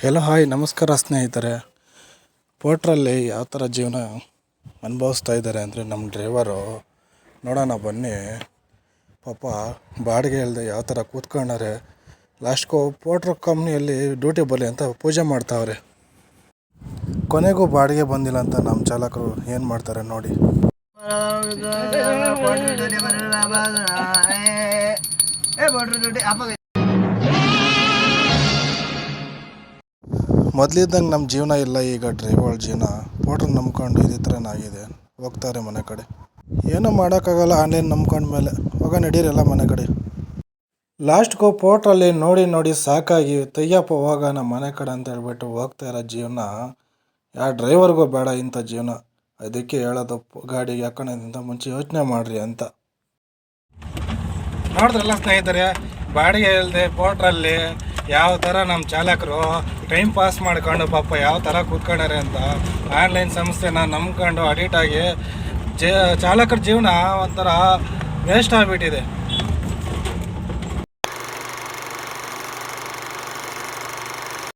Hello hi ನಮಸ್ಕಾರ ಸ್ನೇಹಿತರೆ. ಪೋರ್ಟ್ರಲ್ಲಿ ಯಾವ ಥರ ಜೀವನ ಅನುಭವಿಸ್ತಾ ಇದ್ದಾರೆ ಅಂದರೆ ನಮ್ಮ ಡ್ರೈವರು ನೋಡೋಣ ಬನ್ನಿ. ಪಾಪ ಬಾಡಿಗೆ ಇಲ್ಲದೆ ಯಾವ ಥರ ಕೂತ್ಕೊಂಡಾರೆ. ಲಾಸ್ಟ್ಗೂ ಪೋರ್ಟ್ರ್ ಕಂಪ್ನಿಯಲ್ಲಿ ಡ್ಯೂಟಿ ಬರಲಿ ಅಂತ ಪೂಜೆ ಮಾಡ್ತಾವ್ರೆ. ಕೊನೆಗೂ ಬಾಡಿಗೆ ಬಂದಿಲ್ಲ ಅಂತ ನಮ್ಮ ಚಾಲಕರು ಏನು ಮಾಡ್ತಾರೆ ನೋಡಿ. ಮೊದಲಿದ್ದಂಗೆ ನಮ್ಮ ಜೀವನ ಇಲ್ಲ ಈಗ. ಡ್ರೈವರ್ ಜೀವನ ಪೋರ್ಟ್ರ್ ನಂಬ್ಕೊಂಡು ಇದೇ ಥರನಾಗಿದೆ. ಹೋಗ್ತಾರೆ ಮನೆ ಕಡೆ, ಏನೂ ಮಾಡೋಕ್ಕಾಗಲ್ಲ. ಆನ್ಲೈನ್ ನಂಬ್ಕೊಂಡ ಮೇಲೆ ಹೋಗ ನಡೀರಲ್ಲ ಮನೆ ಕಡೆ. ಲಾಸ್ಟ್ಗೂ ಪೋರ್ಟ್ರಲ್ಲಿ ನೋಡಿ ನೋಡಿ ಸಾಕಾಗಿ ತೆಯ್ಯಪ್ಪ ಹೋಗೋಣ ಮನೆ ಕಡೆ ಅಂತ ಹೇಳ್ಬಿಟ್ಟು ಹೋಗ್ತಾ ಇರೋ ಜೀವನ ಯಾವ ಡ್ರೈವರ್ಗೂ ಬೇಡ ಇಂಥ ಜೀವನ. ಅದಕ್ಕೆ ಹೇಳೋದು, ಗಾಡಿಗೆ ಹಾಕೋಣದಿಂದ ಮುಂಚೆ ಯೋಚನೆ ಮಾಡಿರಿ ಅಂತ. ನೋಡಿದ್ರಲ್ಲ ಸ್ನೇಹಿತರೆ, ಬಾಡಿಗೆ ಇಲ್ಲದೆ ಪೋರ್ಟ್ರಲ್ಲಿ ಯಾವ ಥರ ನಮ್ಮ ಚಾಲಕರು ಟೈಮ್ ಪಾಸ್ ಮಾಡ್ಕೊಂಡು ಪಾಪ ಯಾವ ಥರ ಕೂತ್ಕೊಂಡಾರೆ ಅಂತ. ಆನ್ಲೈನ್ ಸಂಸ್ಥೆನ ನಂಬ್ಕೊಂಡು ಅಡಿಟ್ ಆಗಿ ಚಾಲಕರ ಜೀವನ ಒಂಥರ ವೇಸ್ಟ್ ಆಗಿಬಿಟ್ಟಿದೆ.